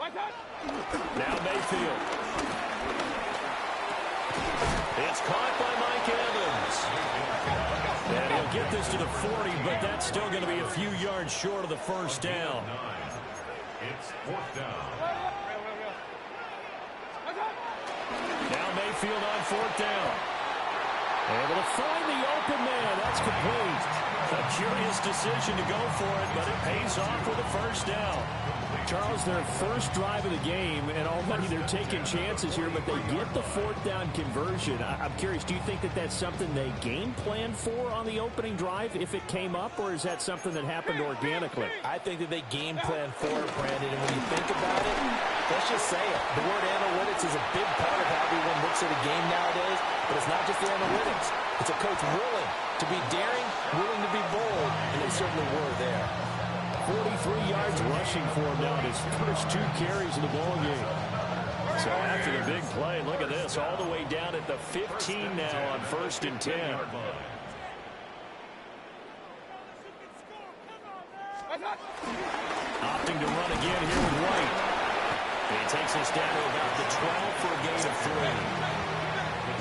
Now Mayfield. It's caught by Mike Evans. And he'll get this to the 40, but that's still going to be a few yards short of the first down. It's fourth down. Now Mayfield on fourth down. Able to find the open man. That's complete. A curious decision to go for it, but it pays off with a first down. Charles, their first drive of the game, and already they're taking chances here, but they get the fourth down conversion. I'm curious, do you think that that's something they game planned for on the opening drive if it came up, or is that something that happened organically? I think that they game planned for it, Brandon, and when you think about it, let's just say it. The word analytics is a big part of how everyone looks at a game nowadays, but it's not just the analytics. It's a coach willing to be daring, willing to be bold, and they certainly were there. 43 yards rushing for him now in his first 2 carries of the ball game. So after the big play, look at this, all the way down at the 15 now on 1st and 10. Opting to run again here with White. He takes us down to about the 12 for a gain of 3.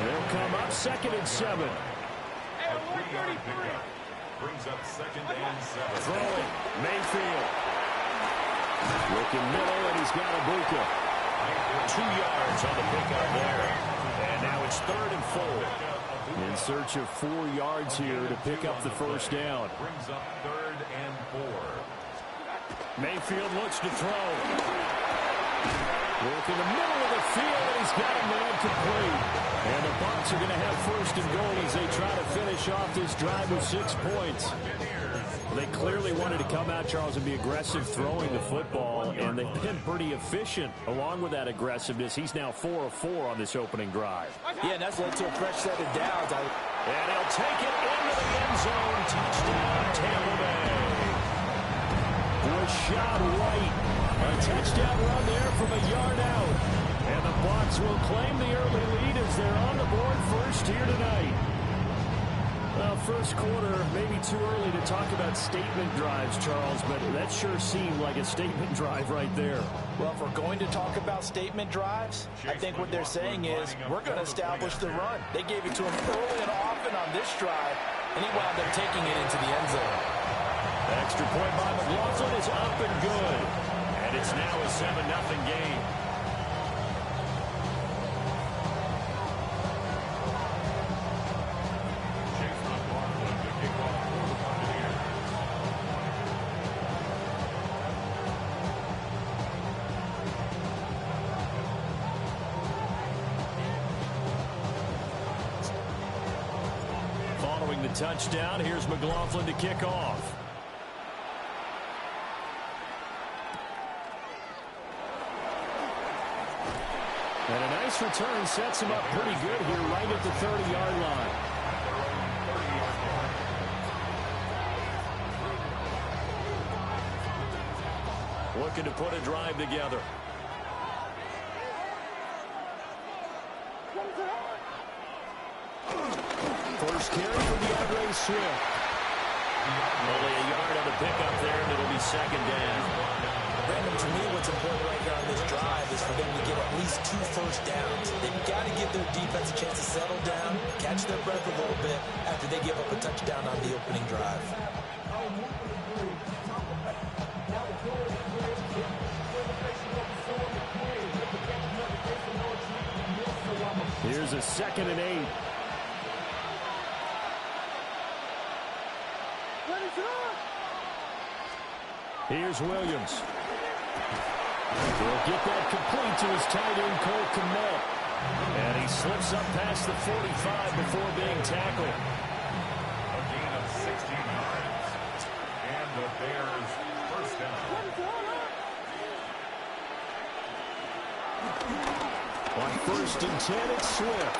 They'll come up 2nd and 7. Brings up 2nd and 7. Throwing, Mayfield. Looking middle, and he's got Ibuka. 2 yards on the pickup there. And now it's 3rd and 4. In search of 4 yards here to pick up the first down. Brings up 3rd and 4. Mayfield looks to throw. Work in the middle of the field, and he's got a man complete. And the Bucs are going to have 1st and goal as they try to finish off this drive with 6 points. They clearly wanted to come out, Charles, and be aggressive throwing the football, and they've been pretty efficient along with that aggressiveness. He's now 4 of 4 on this opening drive. Yeah, and that's led to a fresh set of downs. And he'll take it into the end zone. Touchdown, Tampa Bay. Rashad White. A touchdown run there from a yard out. And the Bucs will claim the early lead as they're on the board first here tonight. Well, first quarter, maybe too early to talk about statement drives, Charles, but that sure seemed like a statement drive right there. Well, if we're going to talk about statement drives, I think what they're saying is we're going to establish the run. They gave it to him early and often on this drive, and he wound up taking it into the end zone. Extra point by McLaughlin is up and good. And it's now a 7-0 game. Following the touchdown, here's McLaughlin to kick off. And a nice return sets him up pretty good here right at the 30-yard line. Looking to put a drive together. First carry for DeAndre Swift. Only a yard on the pickup there, and it'll be 2nd down. Brandon, to me, what's important right here on this drive is for them to get at least 2 first downs. They've got to give their defense a chance to settle down, catch their breath a little bit after they give up a touchdown on the opening drive. Here's a 2nd and 8. Here's Williams. He'll get that complete to his tight end, Cole Kmet. And he slips up past the 45 before being tackled. A gain of 16 yards. And the Bears first down. On 1st and 10, it's Swift.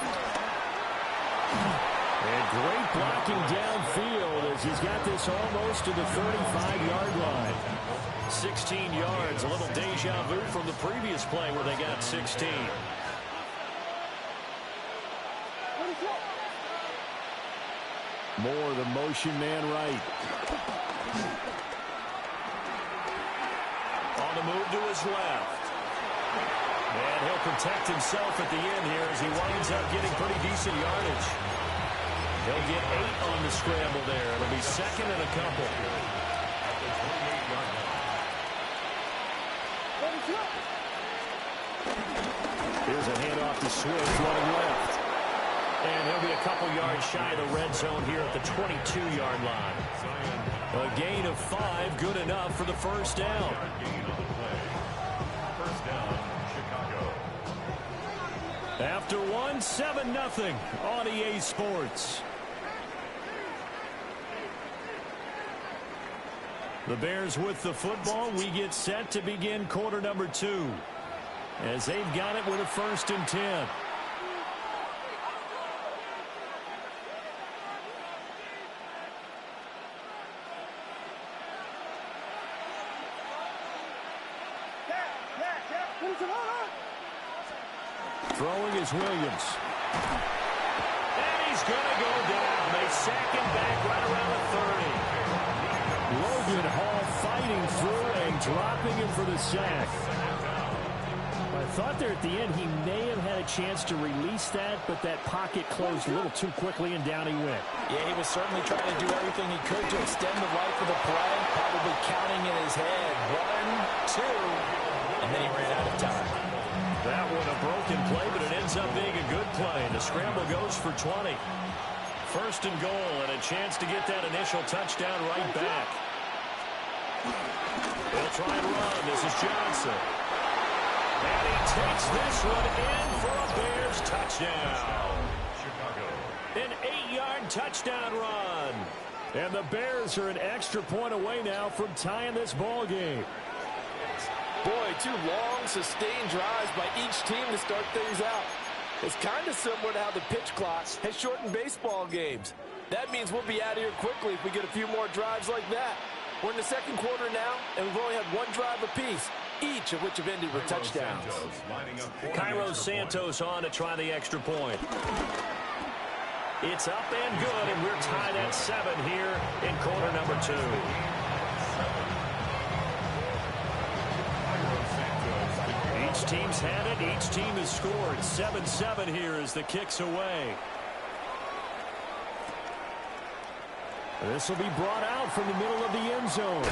And great blocking downfield as he's got this almost to the 35-yard line. 16 yards, a little deja vu from the previous play where they got 16. Moore, the motion man right. On the move to his left. And he'll protect himself at the end here as he winds up getting pretty decent yardage. He'll get 8 on the scramble there. It'll be second and a couple. Here's a handoff to Swift running left. And he'll be a couple yards shy of the red zone here at the 22-yard line. A gain of 5, good enough for the first down. First down, Chicago. After 1, 7-0 on EA Sports. The Bears with the football. We get set to begin quarter number 2. As they've got it with a 1st and 10. Throwing is Williams. And he's going to go down. They sack him back right around the 30. Logan Hall fighting through and dropping him for the sack. I thought there at the end he may have had a chance to release that, but that pocket closed a little too quickly and down he went. Yeah, he was certainly trying to do everything he could to extend the life of the play, probably counting in his head. 1, 2, and then he ran out of time. That one a broken play, but it ends up being a good play. The scramble goes for 20. 1st and goal, and a chance to get that initial touchdown right back. They'll try and run. This is Johnson. And he takes this one in for a Bears touchdown. Chicago. An 8-yard touchdown run. And the Bears are an extra point away now from tying this ball game. Boy, 2 long, sustained drives by each team to start things out. It's kind of similar to how the pitch clock has shortened baseball games. That means we'll be out of here quickly if we get a few more drives like that. We're in the 2nd quarter now, and we've only had 1 drive apiece, each of which have ended with touchdowns. Cairo Santos on to try the extra point. It's up and good, and we're tied at 7 here in quarter number 2. Each team's had it. Each team has scored. 7-7 here as the kick's away. This will be brought out from the middle of the end zone.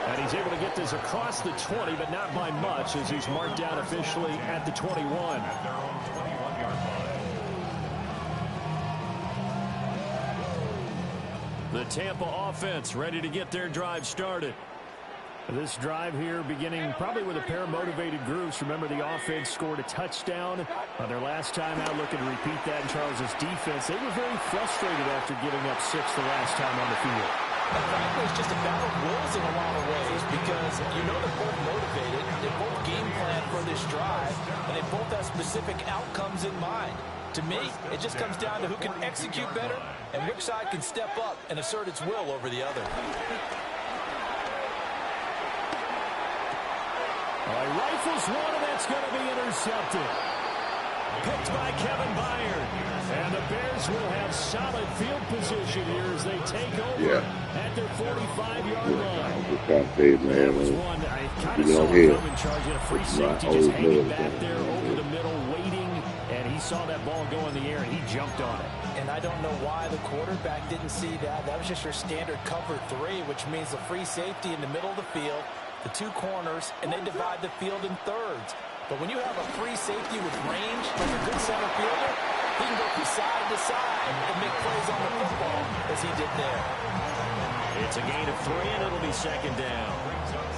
And he's able to get this across the 20, but not by much, as he's marked down officially at the 21. At their own 21-yard line. The Tampa offense ready to get their drive started. This drive here beginning probably with a pair of motivated groups. Remember, the offense scored a touchdown on their last time out. Looking to repeat that in Charles's defense. They were very frustrated after giving up 6 the last time on the field. And frankly, it's just a battle of wills in a lot of ways because you know they're both motivated. They both game plan for this drive, and they both have specific outcomes in mind. To me, it just comes down to who can execute better and which side can step up and assert its will over the other. Rifles one, and that's going to be intercepted. Picked by Kevin Byard. And the Bears will have solid field position here as they take over at their 45-yard line. That was one I kind of saw coming, charging a free safety, just hanging back there over the middle, waiting, and he saw that ball go in the air, and he jumped on it. And I don't know why the quarterback didn't see that. That was just your standard cover 3, which means the free safety in the middle of the field, the 2 corners, and they divide the field in thirds. But when you have a free safety with range, like a good center fielder, he can go from side to side and make plays on the football as he did there. It's a gain of 3, and it'll be second down.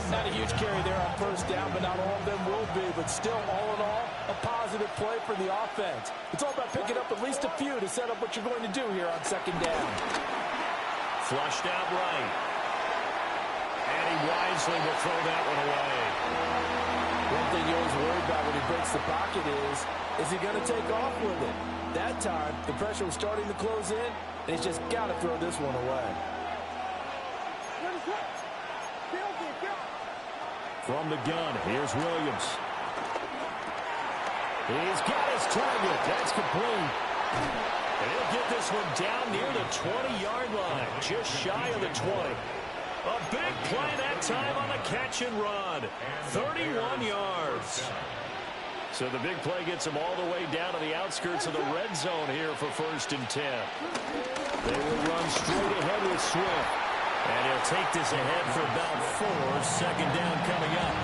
Not a huge carry there on first down, but not all of them will be. But still, all in all, a positive play for the offense. It's all about picking up at least a few to set up what you're going to do here on second down. Flushed out right. And he wisely will throw that one away. One thing you always worry about when he breaks the pocket is he going to take off with it? That time, the pressure was starting to close in, and he's just got to throw this one away. From the gun, here's Williams. He's got his target. That's complete. And he'll get this one down near the 20-yard line, just shy of the 20. A big play that time on the catch and run. 31 yards. So the big play gets them all the way down to the outskirts of the red zone here for 1st and 10. They will run straight ahead with Swift. And he'll take this ahead for about 4. 2nd down coming up.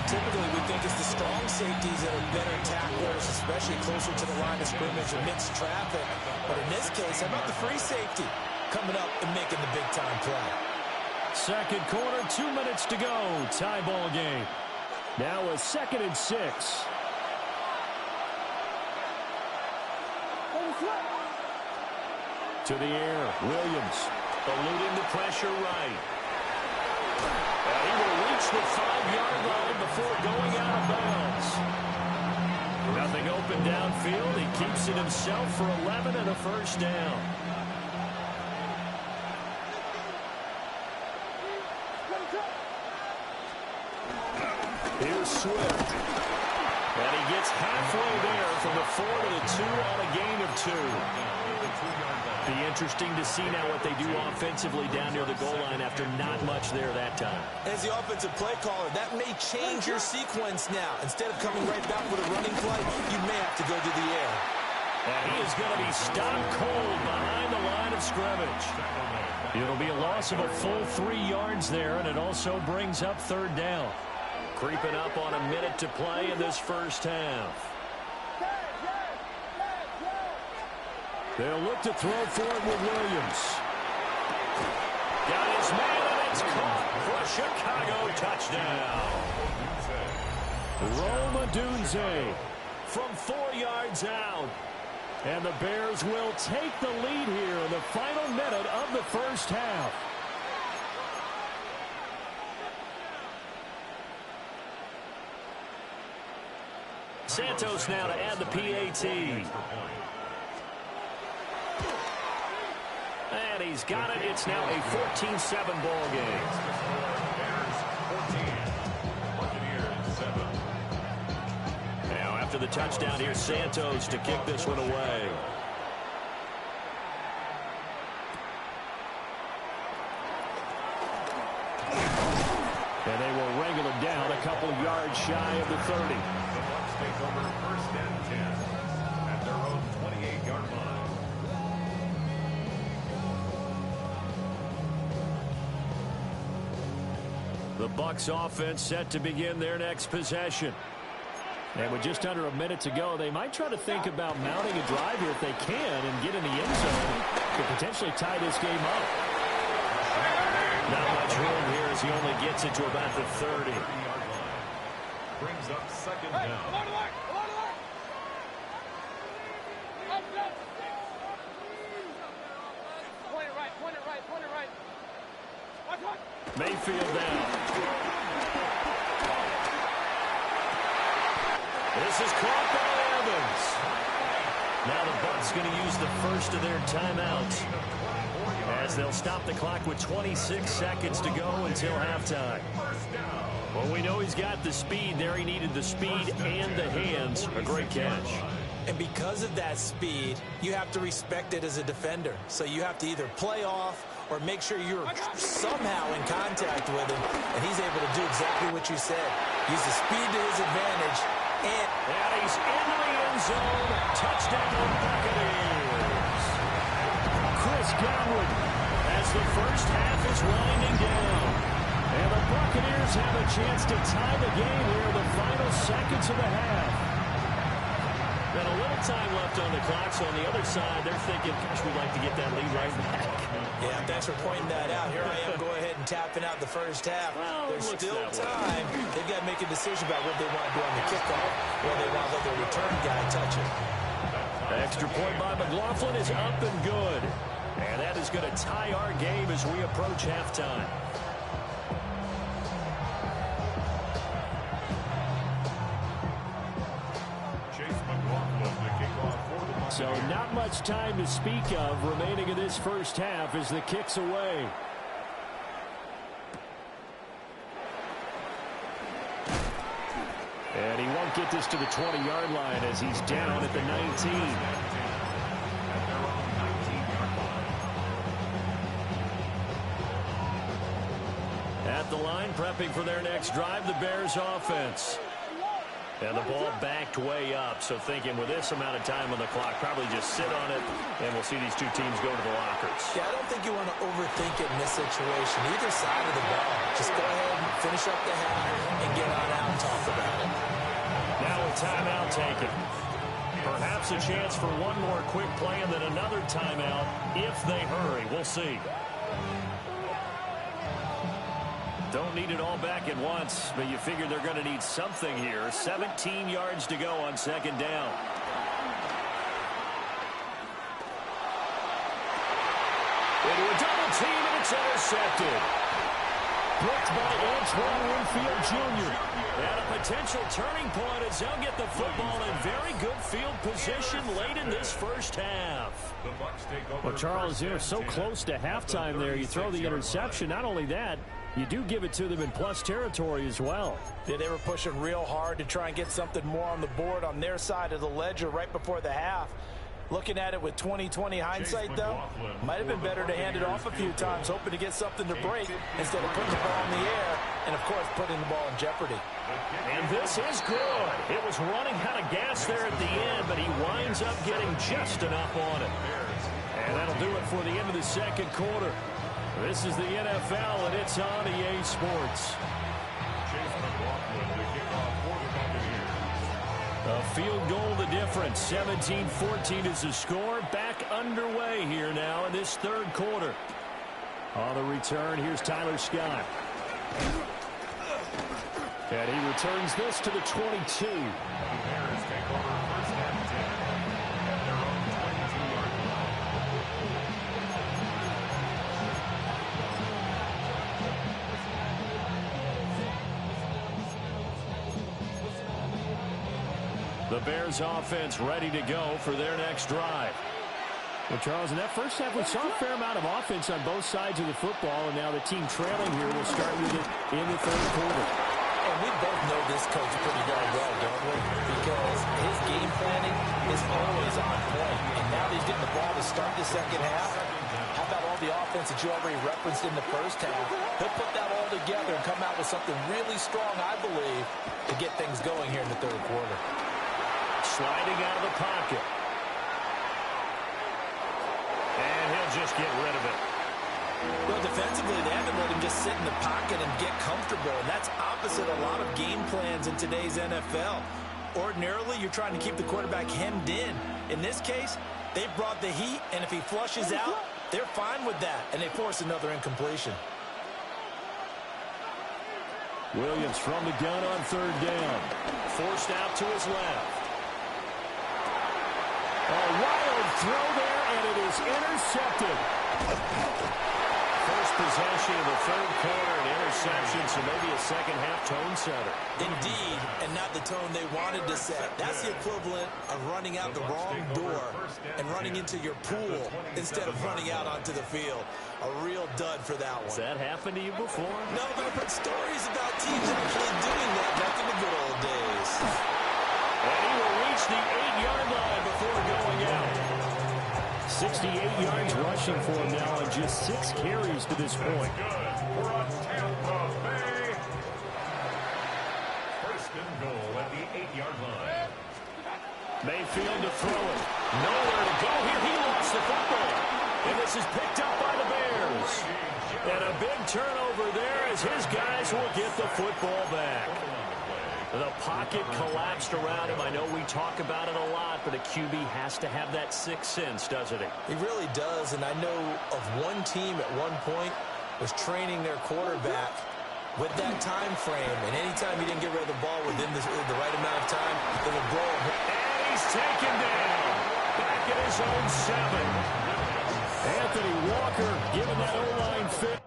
Typically, we think it's the strong safeties that are better tacklers, especially closer to the line of scrimmage amidst traffic. But in this case, how about the free safety coming up and making the big-time play? 2nd quarter, 2 minutes to go. Tie ball game. Now a 2nd and 6. To the air, Williams. Eluding the pressure right. And he will reach the 5-yard line before going out of bounds. Nothing open downfield. He keeps it himself for 11 and a 1st down. Here's Swift. And he gets halfway there from the 4 to the 2 on a gain of 2. Be interesting to see now what they do offensively down near the goal line after not much there that time. As the offensive play caller, that may change your sequence now. Instead of coming right back with a running play, you may have to go to the air. And he is going to be stopped cold behind the line of scrimmage. It'll be a loss of a full 3 yards there, and it also brings up 3rd down. Creeping up on a minute to play in this 1st half. They'll look to throw for it with Williams. Got his man, and it's caught for a Chicago touchdown. Rome Odunze from 4 yards out. And the Bears will take the lead here in the final minute of the 1st half. Santos now to add the PAT. And he's got it. It's now a 14-7 ball game. Now after the touchdown, here's Santos to kick this one away. And they will wrangle him down a couple yards shy of the 30. The Bucs take over 1st and 10 at their own 28-yard line. The Bucs offense set to begin their next possession. And with just under a minute to go, they might try to think about mounting a drive here if they can and get in the end zone to potentially tie this game up. Not much room here as he only gets it to about the 30. Brings up 2nd down. Mayfield down. This is caught by Evans. Now the Bucs going to use the first of their timeouts as they'll stop the clock with 26 seconds to go until halftime. Well, we know he's got the speed there. He needed the speed and the hands. A great catch. And because of that speed, you have to respect it as a defender. So you have to either play off or make sure you're somehow in contact with him. And he's able to do exactly what you said. Use the speed to his advantage. And he's in the end zone. Touchdown, Buccaneers. Chris Godwin as the 1st half is winding down. And the Buccaneers have a chance to tie the game here in the final seconds of the half. And a little time left on the clock, so on the other side, they're thinking, gosh, we'd like to get that lead right back. Yeah, thanks for pointing that out. Here I am, go ahead and tapping out the 1st half. Well, there's still time. They've got to make a decision about what they want to do on the kickoff, or they want to let their return guy touch it. Extra point by McLaughlin is up and good. And that is going to tie our game as we approach halftime. So not much time to speak of remaining in this 1st half as the kick's away. And he won't get this to the 20-yard line as he's down at the 19. At the line, prepping for their next drive, the Bears offense. And the ball backed way up, so thinking with this amount of time on the clock, probably just sit on it, and we'll see these two teams go to the lockers. Yeah, I don't think you want to overthink it in this situation. Either side of the ball. Just go ahead and finish up the half and get on out and talk about it. Now a timeout taken. Perhaps a chance for one more quick play and then another timeout if they hurry. We'll see. Don't need it all back at once, but you figure they're going to need something here. 17 yards to go on second down. Into a double team, and it's intercepted. Blocked by Antoine Winfield Jr. And a potential turning point as they'll get the football in very good field position late in this first half. Well, Charles, they're so close to halftime there. You throw the interception. Not only that, you do give it to them in plus territory as well. Yeah, they were pushing real hard to try and get something more on the board on their side of the ledger right before the half. Looking at it with 20/20 hindsight, though, might have been better to hand it off a few times, hoping to get something to break instead of putting the ball in the air and, of course, putting the ball in jeopardy. And this is good. It was running out of gas there at the end, but he winds up getting just enough on it. And that'll do it for the end of the second quarter. This is the NFL, and it's on EA Sports. A field goal the difference. 17-14 is the score. Back underway here now in this third quarter. On the return, here's Tyler Scott. And he returns this to the 22. The Bears offense ready to go for their next drive. Well, Charles, in that first half, we saw a fair amount of offense on both sides of the football, and now the team trailing here will start with it in the third quarter. And we both know this coach pretty darn well, don't we? Because his game planning is always on point. And now that he's getting the ball to start the second half, how about all the offense that you already referenced in the first half? He'll put that all together and come out with something really strong, I believe, to get things going here in the third quarter. Sliding out of the pocket. And he'll just get rid of it. Well, defensively, they haven't let him just sit in the pocket and get comfortable. And that's opposite a lot of game plans in today's NFL. Ordinarily, you're trying to keep the quarterback hemmed in. In this case, they brought the heat, and if he flushes out, they're fine with that, and they force another incompletion. Williams from the gun on third down. Forced out to his left. A wild throw there, and it is intercepted. First possession of the third quarter, an interception, so maybe a second-half tone setter. Indeed, and not the tone they wanted to set. That's the equivalent of running out the wrong door and running into your pool instead of running out onto the field. A real dud for that one. Has that happened to you before? No, but I've heard stories about teams actually doing that back in the good old days. And he will reach the 8-yard line before going out. 68 yards rushing for him now on just 6 carries to this point. First and goal at the 8-yard line. Mayfield to throw it. Nowhere to go here. He lost the football. And this is picked up by the Bears. And a big turnover there as his guys will get the football back. The pocket collapsed around him. I know we talk about it a lot, but a QB has to have that sixth sense, doesn't he? He really does, and I know of one team at one point was training their quarterback with that time frame, and anytime he didn't get rid of the ball within the right amount of time, they would blow him. And he's taken down. Back at his own 7. Anthony Walker giving that O-line fit.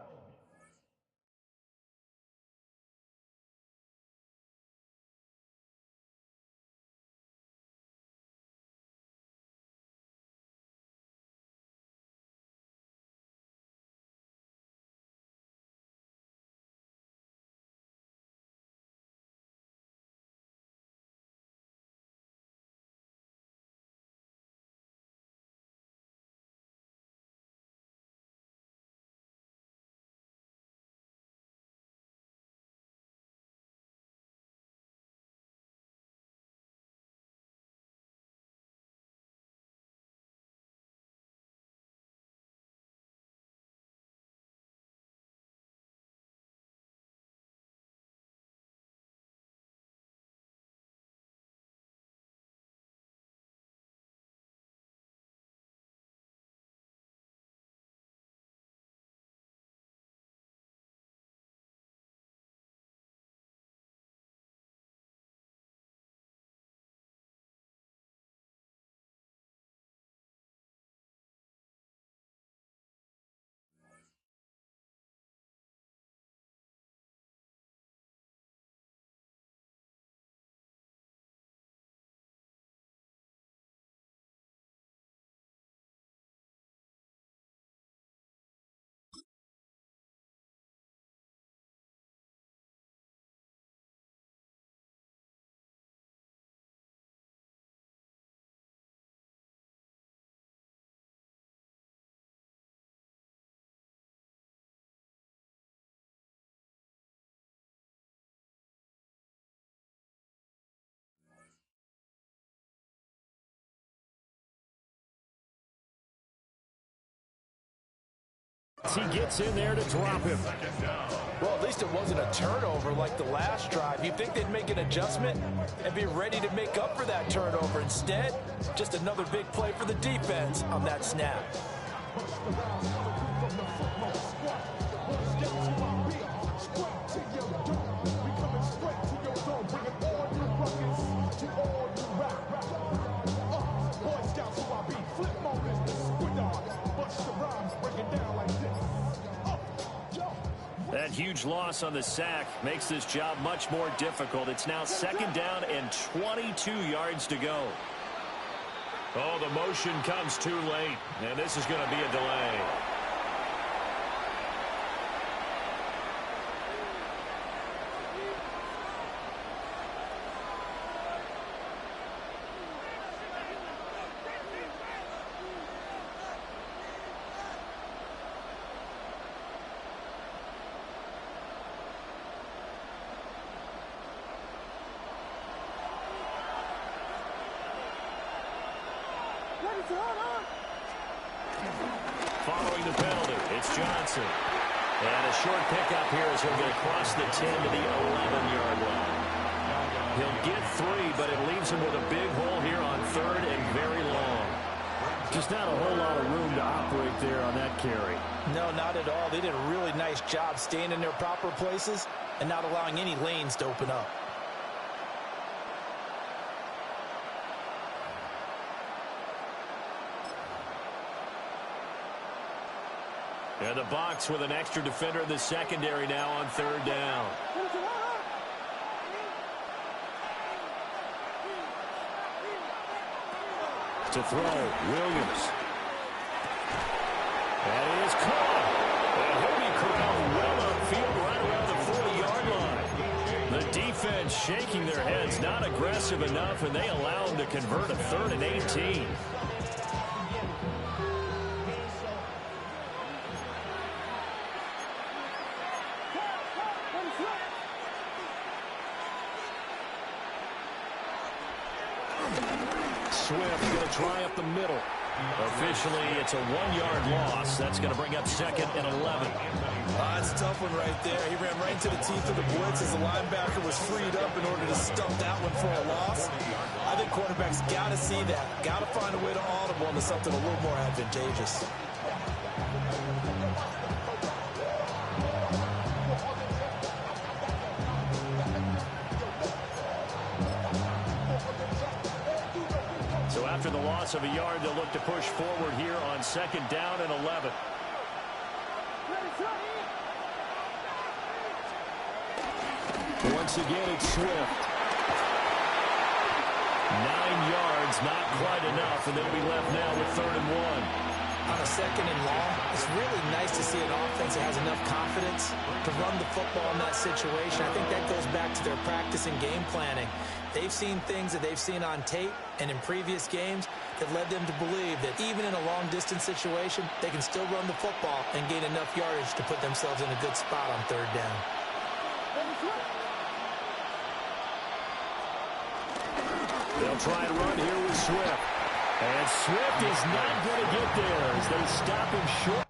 He gets in there to drop him. Well, at least it wasn't a turnover like the last drive. You'd think they'd make an adjustment and be ready to make up for that turnover. Instead, just another big play for the defense on that snap. That huge loss on the sack makes this job much more difficult. It's now 2nd down and 22 yards to go. Oh, the motion comes too late, and this is going to be a delay. Following the penalty, it's Johnson. And a short pickup here as he'll get across the 10 to the 11-yard line. He'll get 3, but it leaves him with a big hole here on 3rd and very long. Just not a whole lot of room to operate there on that carry. No, not at all. They did a really nice job staying in their proper places and not allowing any lanes to open up. And the box with an extra defender in the secondary now on 3rd down. To throw, Williams. That is caught. And he'll be corralled well upfield right around the 40-yard line. The defense shaking their heads, not aggressive enough, and they allow him to convert a 3rd and 18. Swift going to try up the middle. Officially, it's a 1-yard loss. That's going to bring up 2nd and 11. It's a tough one right there. He ran right into the teeth of the blitz as the linebacker was freed up in order to stump that one for a loss. I think quarterbacks got to see that. Got to find a way to audible into something a little more advantageous. So after the loss of a yard, they'll look to push forward here on 2nd down and 11. Once again, it's Swift. 9 yards, not quite enough, and they'll be left now with 3rd and 1. On a 2nd and long, it's really nice to see an offense that has enough confidence to run the football in that situation. I think that goes back to their practice and game planning. They've seen things that they've seen on tape and in previous games that led them to believe that even in a long-distance situation, they can still run the football and gain enough yardage to put themselves in a good spot on 3rd down. They'll try and run here with Swift. And Swift is not going to get there as they stop him short.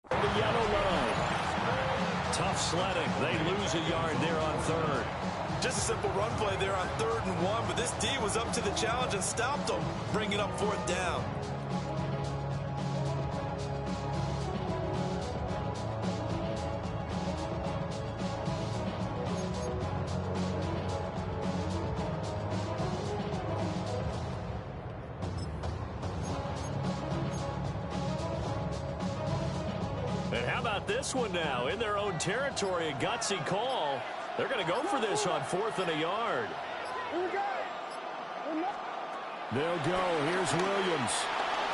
The yellow line. Tough sledding. They lose a yard there on third. Just a simple run play there on 3rd and 1, but this D was up to the challenge and stopped them, bringing up 4th down. And how about this one now? In their own territory, a gutsy call. They're going to go for this on 4th and a yard. They'll go. Here's Williams.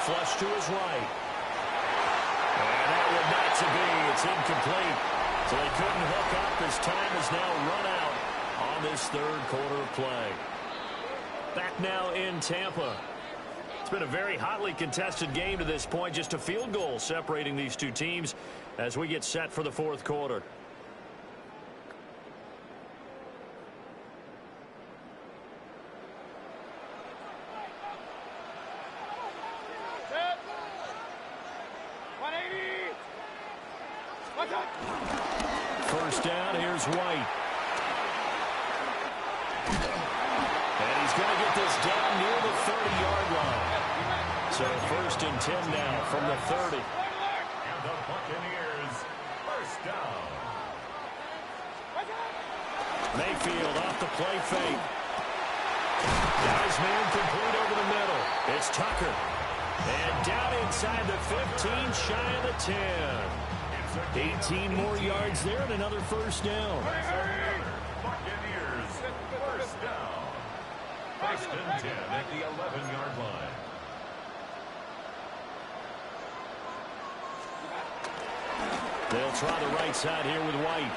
Flush to his right. And that one not to be. It's incomplete. So they couldn't hook up as time has now run out on this 3rd quarter of play. Back now in Tampa. It's been a very hotly contested game to this point. Just a field goal separating these two teams as we get set for the 4th quarter. First down, here's White. And he's going to get this down near the 30-yard line. So 1st and 10 now from the 30. And the Buccaneers, first down. Mayfield off the play fake. Got his man complete over the middle. It's Tucker. And down inside the 15, shy of the 10. 18 more yards there and another first down. Buccaneers, first down. 1st and 10 at the 11-yard line. They'll try the right side here with White.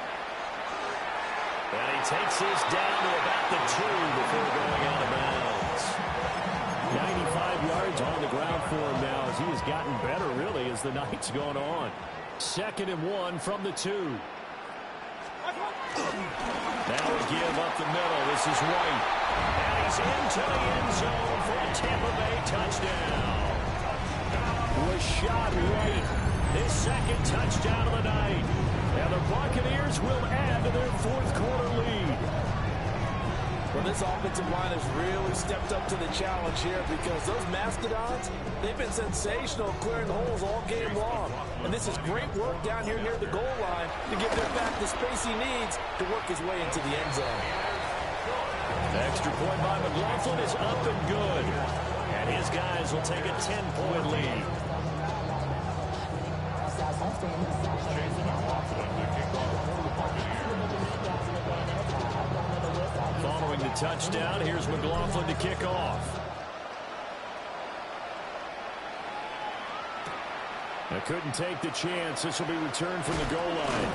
And he takes this down to about the 2 before going out of bounds. 95 yards on the ground for him now as he has gotten better, really, as the night's gone on. 2nd and 1 from the 2. Now a give up the middle. This is White. And he's into the end zone for a Tampa Bay touchdown. Rashad White, his 2nd touchdown of the night. And the Buccaneers will add to their 4th quarter lead. Well, this offensive line has really stepped up to the challenge here because those Mastodons, they've been sensational clearing holes all game long. And this is great work down here near the goal line to give their back the space he needs to work his way into the end zone. The extra point by McLaughlin is up and good. And his guys will take a 10-point lead. Following the touchdown, here's McLaughlin to kick off. I couldn't take the chance. This will be returned from the goal line.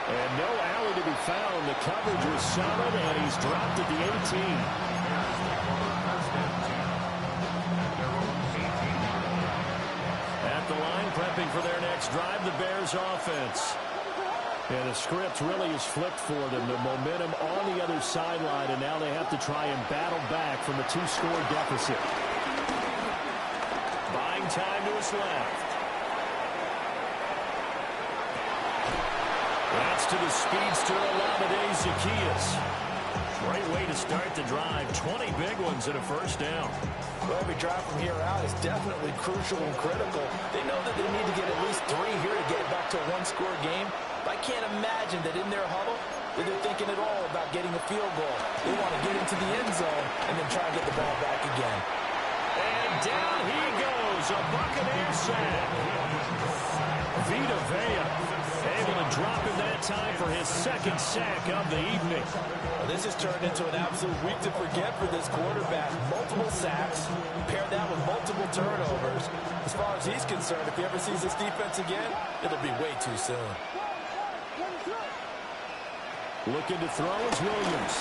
And no alley to be found. The coverage was solid, and he's dropped at the 18. At the line, prepping for their next drive, the Bears offense. And the script really is flipped for them. The momentum on the other sideline, and now they have to try and battle back from a 2-score deficit. Buying time to his left. That's to the speedster, Olamide Zaccheaus. Great way to start the drive. 20 big ones and a first down. Well, every drive from here out is definitely crucial and critical. They know that they need to get at least 3 here to get back to a 1-score game. But I can't imagine that in their huddle that they're thinking at all about getting a field goal. They want to get into the end zone and then try and get the ball back again. And down he goes. A Buccaneer sack. Vita Vea able to drop him that time for his 2nd sack of the evening. Well, this has turned into an absolute week to forget for this quarterback. Multiple sacks, pair that with multiple turnovers. As far as he's concerned, if he ever sees this defense again, it'll be way too soon. Looking to throw is Williams.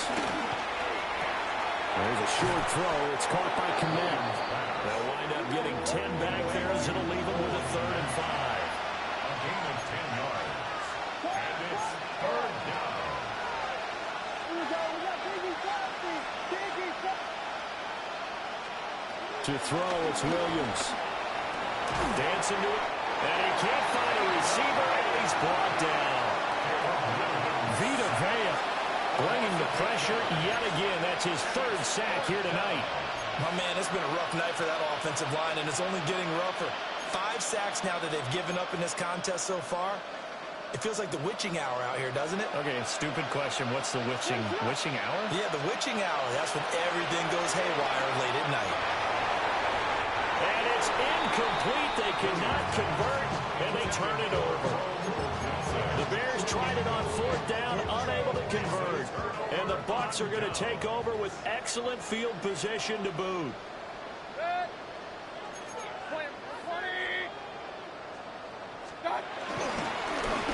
There's a short throw. It's caught by Kmet. They'll wind up getting 10 back there as it'll leave them with a 3rd and 5. A gain of 10 yards. And it's 3rd down. To throw, it's Williams. Dancing to it. And he can't find a receiver, and he's brought down. Vita Vea bringing the pressure yet again. That's his third sack here tonight. Oh, man, it's been a rough night for that offensive line, and it's only getting rougher. 5 sacks now that they've given up in this contest so far. It feels like the witching hour out here, doesn't it? Okay, stupid question. What's the witching hour? Yeah, the witching hour. That's when everything goes haywire late at night. And it's incomplete. They cannot convert, and they turn it over. The Bears tried it on 4th down, unable to convert. And the Bucs are going to take over with excellent field position to boot.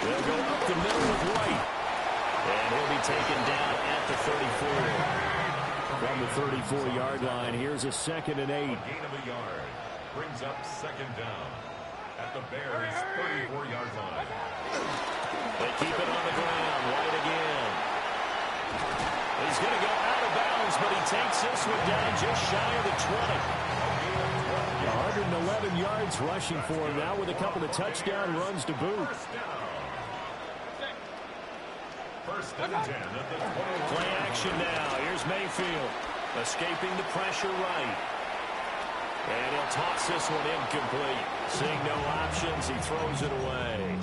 They'll go up the middle with White. And he'll be taken down at the 34. From the 34-yard line, here's a 2nd and 8. Gain of a yard. Brings up 2nd down at the Bears' 34-yard line. They keep it on the ground. White again. He's going to go out of bounds, but he takes this one down just shy of the 20. 111 yards rushing for him now with a couple of touchdown runs to boot. First and 10 at the 21. Play action now. Here's Mayfield escaping the pressure right. And he'll toss this one incomplete. Seeing no options, he throws it away.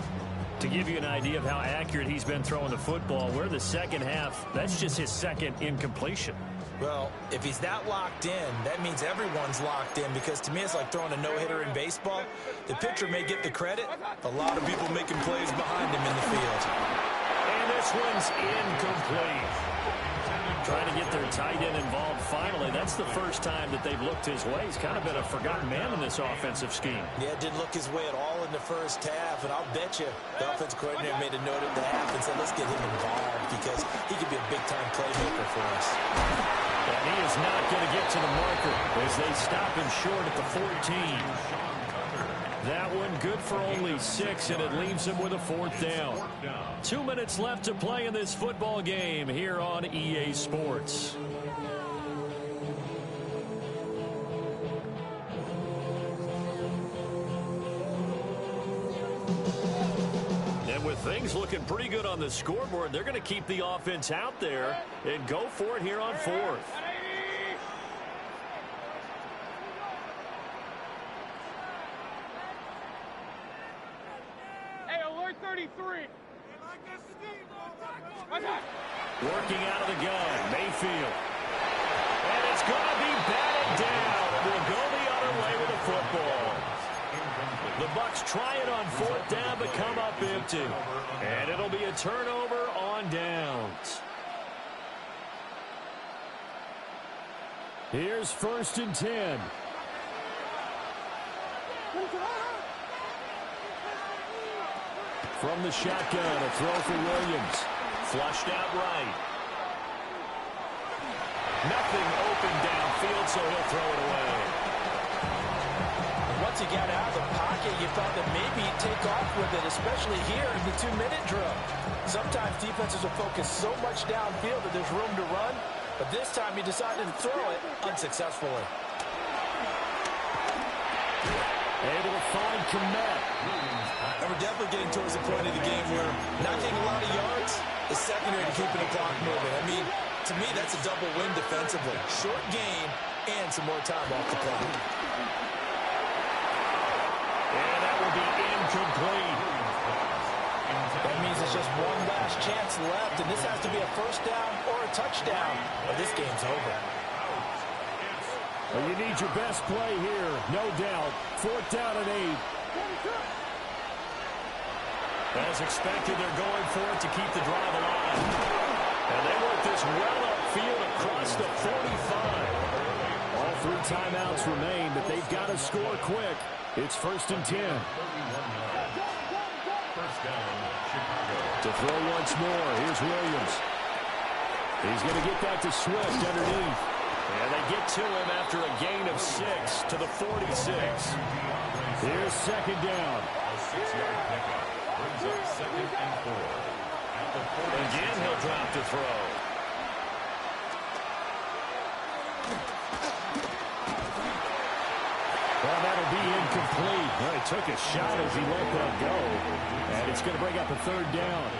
To give you an idea of how accurate he's been throwing the football, we're the second half. That's just his second incompletion. Well, if he's that locked in, that means everyone's locked in, because to me it's like throwing a no-hitter in baseball. The pitcher may get the credit. A lot of people making plays behind him in the field. And this one's incomplete. Trying to get their tight end involved finally. That's the first time that they've looked his way. He's kind of been a forgotten man in this offensive scheme. Yeah, didn't look his way at all in the first half, and I'll bet you the offensive coordinator made a note at the half and said, let's get him involved because he could be a big-time playmaker for us. And he is not going to get to the marker as they stop him short at the 14. That one good for only 6, and it leaves him with a 4th down. 2 minutes left to play in this football game here on EA Sports. And with things looking pretty good on the scoreboard, they're going to keep the offense out there and go for it here on 4th. Working out of the gun, Mayfield. And it's going to be batted down. It will go the other way with the football. The Bucs try it on 4th down, but come up empty. And it'll be a turnover on downs. Here's 1st and 10. From the shotgun, a throw for Williams. Flushed out right. Nothing open downfield, so he'll throw it away. Once he got out of the pocket, you thought that maybe he'd take off with it, especially here in the 2-minute drill. Sometimes defenses will focus so much downfield that there's room to run, but this time he decided to throw it unsuccessfully. Able to find Komet. And we're definitely getting towards the point of the game where not getting a lot of yards is secondary to keeping the clock moving. I mean, to me, that's a double win defensively. Short gain and some more time off the clock. And that will be incomplete. That means it's just one last chance left, and this has to be a 1st down or a touchdown, or this game's over. Well, you need your best play here, no doubt. 4th down and 8. As expected, they're going for it to keep the drive alive. And they work this well upfield across the 45. All 3 timeouts remain, but they've got to score quick. It's 1st and 10. To throw once more, here's Williams. He's going to get that to Swift underneath. And they get to him after a gain of 6 to the 46. Here's 2nd down. A 6-yard pickup brings up 2nd and 4. At the 46. Again, he'll drop to throw. Well, that'll be incomplete. incomplete. Well, he took a shot as he let that go. And it's going to bring up a third down.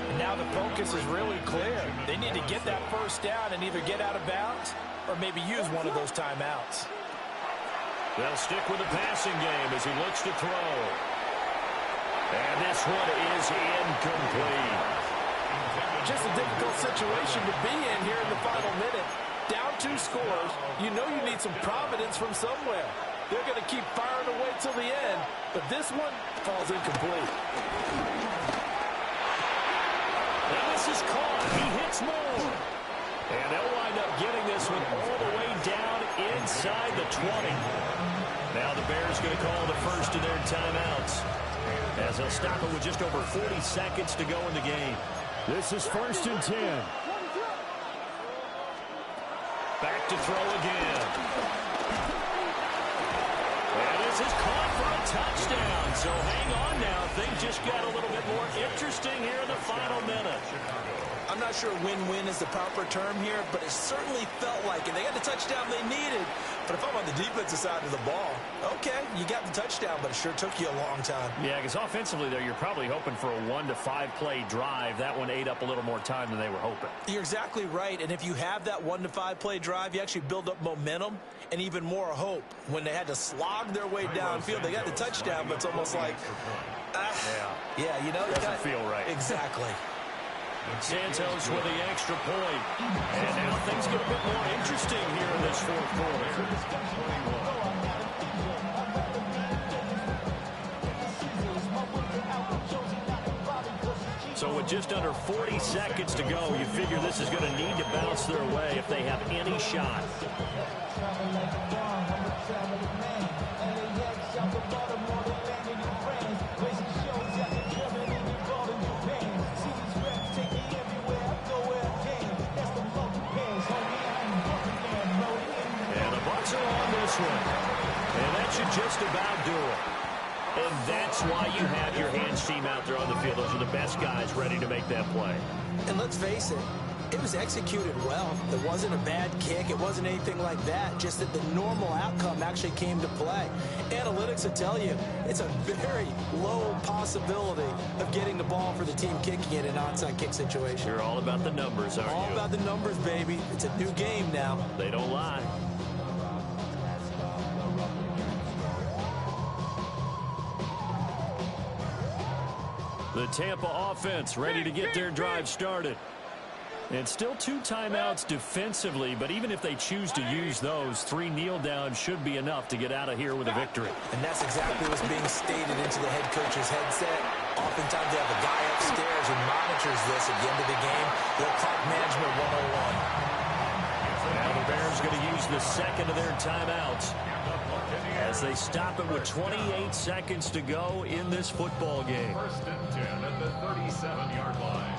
And now the focus is really clear. They need to get that first down and either get out of bounds or maybe use one of those timeouts. They'll stick with the passing game as he looks to throw. And this one is incomplete. Just a difficult situation to be in here in the final minute. Down 2 scores, you know you need some providence from somewhere. They're going to keep firing away till the end, but this one falls incomplete. And this is caught. He hits more. And they'll wind up getting this one all the way down inside the 20. Now the Bears going to call the first of their timeouts, as they'll stop it with just over 40 seconds to go in the game. This is 1st and 10. Back to throw again. And this is caught for a touchdown. So hang on now. Things just got a little bit more interesting here in the final minute. I'm not sure win-win is the proper term here, but it certainly felt like it. They got the touchdown they needed. But if I'm on the defensive side of the ball, okay, you got the touchdown, but it sure took you a long time. Yeah, because offensively there, you're probably hoping for a 1 to 5 play drive. That one ate up a little more time than they were hoping. You're exactly right. And if you have that 1 to 5 play drive, you actually build up momentum and even more hope. When they had to slog their way downfield, they got the touchdown, but it's almost like, yeah, you know, doesn't feel right. Exactly. Santos with the extra point. And now things get a bit more interesting here in this 4th quarter. So with just under 40 seconds to go, you figure this is going to need to bounce their way if they have any shot. And that should just about do it. And that's why you have your hands team out there on the field. Those are the best guys ready to make that play. And let's face it, it was executed well. It wasn't a bad kick. It wasn't anything like that. Just that the normal outcome actually came to play. Analytics will tell you it's a very low possibility of getting the ball for the team kicking it in an onside kick situation. You're all about the numbers, aren't you? All about the numbers, baby. It's a new game now. They don't lie. The Tampa offense ready to get their drive started. And still 2 timeouts defensively, but even if they choose to use those, 3 kneel downs should be enough to get out of here with a victory. And that's exactly what's being stated into the head coach's headset. Oftentimes they have a guy upstairs who monitors this at the end of the game. They'll clock management 101. Now the Bears going to use the second of their timeouts as they stop it with 28 seconds to go in this football game. 1st and 10 at the 37-yard line.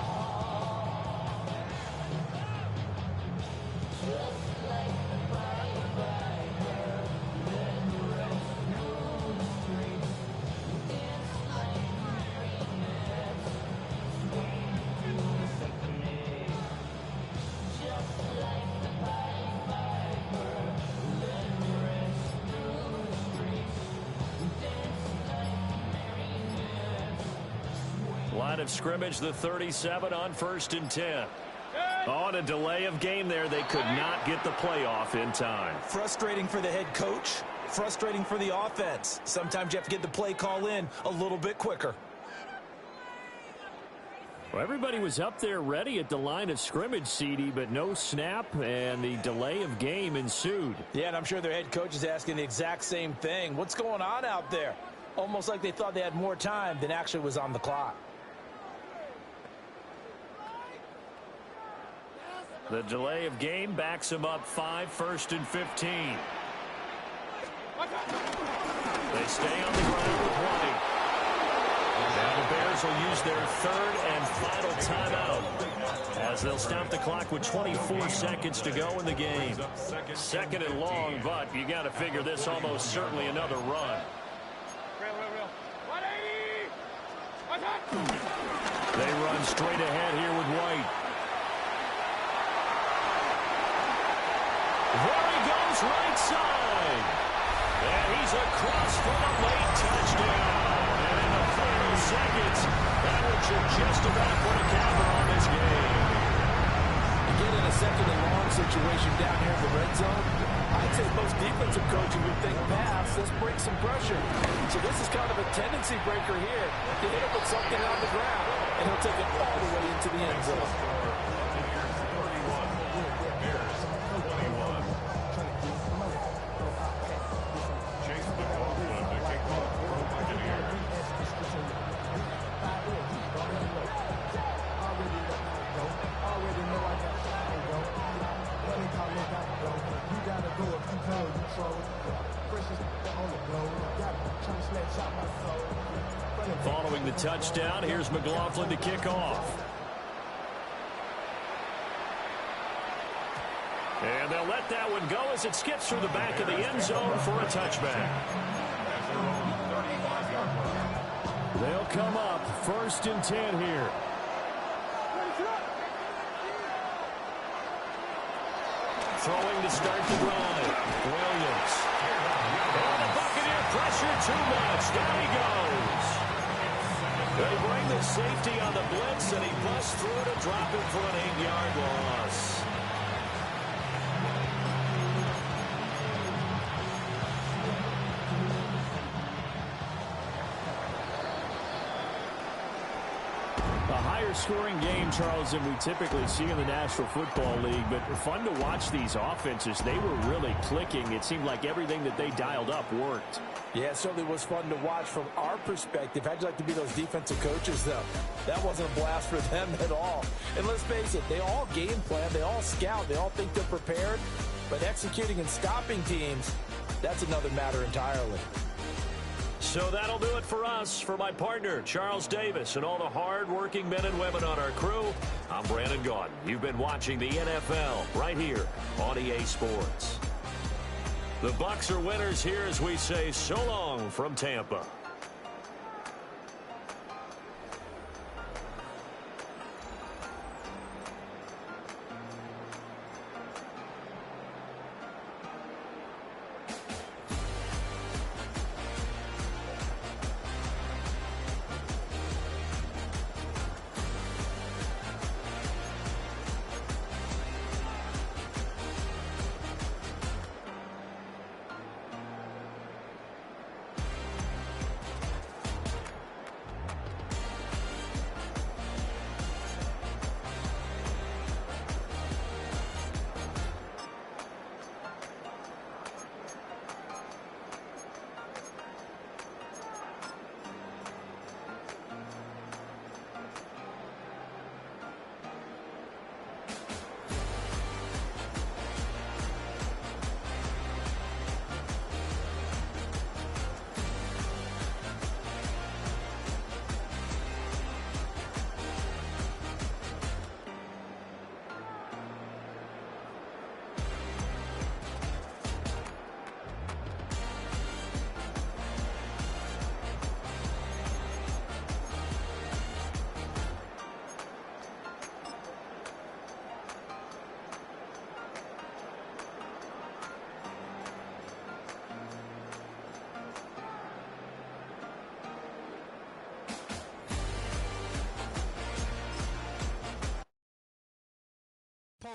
Line of scrimmage, the 37 on 1st and 10. On a delay of game there, they could not get the playoff in time. Frustrating for the head coach, frustrating for the offense. Sometimes you have to get the play call in a little bit quicker. Well, everybody was up there ready at the line of scrimmage, CD, but no snap, and the delay of game ensued. Yeah, and I'm sure their head coach is asking the exact same thing. What's going on out there? Almost like they thought they had more time than actually was on the clock. The delay of game backs them up 5, 1st and 15. They stay on the ground with running. Now the Bears will use their 3rd and final timeout as they'll stop the clock with 24 seconds to go in the game. 2nd and long, but you got to figure this almost certainly another run. They run straight ahead here with White. There he goes right side. And he's across for the late touchdown. And in the final seconds, that one should just about put a capper on this game. Again, in a second and long situation down here in the red zone, I'd say most defensive coaches would think pass, let's break some pressure. So this is kind of a tendency breaker here. They hit him with something on the ground, and he'll take it all the way into the end zone. Following the touchdown, here's McLaughlin to kick off. And they'll let that one go as it skips through the back of the end zone for a touchback. They'll come up 1st and 10 here. Throwing to start the drive. Williams. And the Buccaneer pressure too much. Down he goes. They bring the safety on the blitz, and he busts through to drop it for an 8-yard loss. Scoring game, Charles, than we typically see in the National Football League, but fun to watch these offenses. They were really clicking. It seemed like everything that they dialed up worked. Yeah, it certainly was fun to watch from our perspective. How'd you like to be those defensive coaches, though? That wasn't a blast for them at all. And let's face it, they all game plan, they all scout, they all think they're prepared, but executing and stopping teams, that's another matter entirely. So that'll do it for us. For my partner, Charles Davis, and all the hard-working men and women on our crew, I'm Brandon Gaudin. You've been watching the NFL right here on EA Sports. The Bucs are winners here as we say so long from Tampa.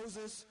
Poses.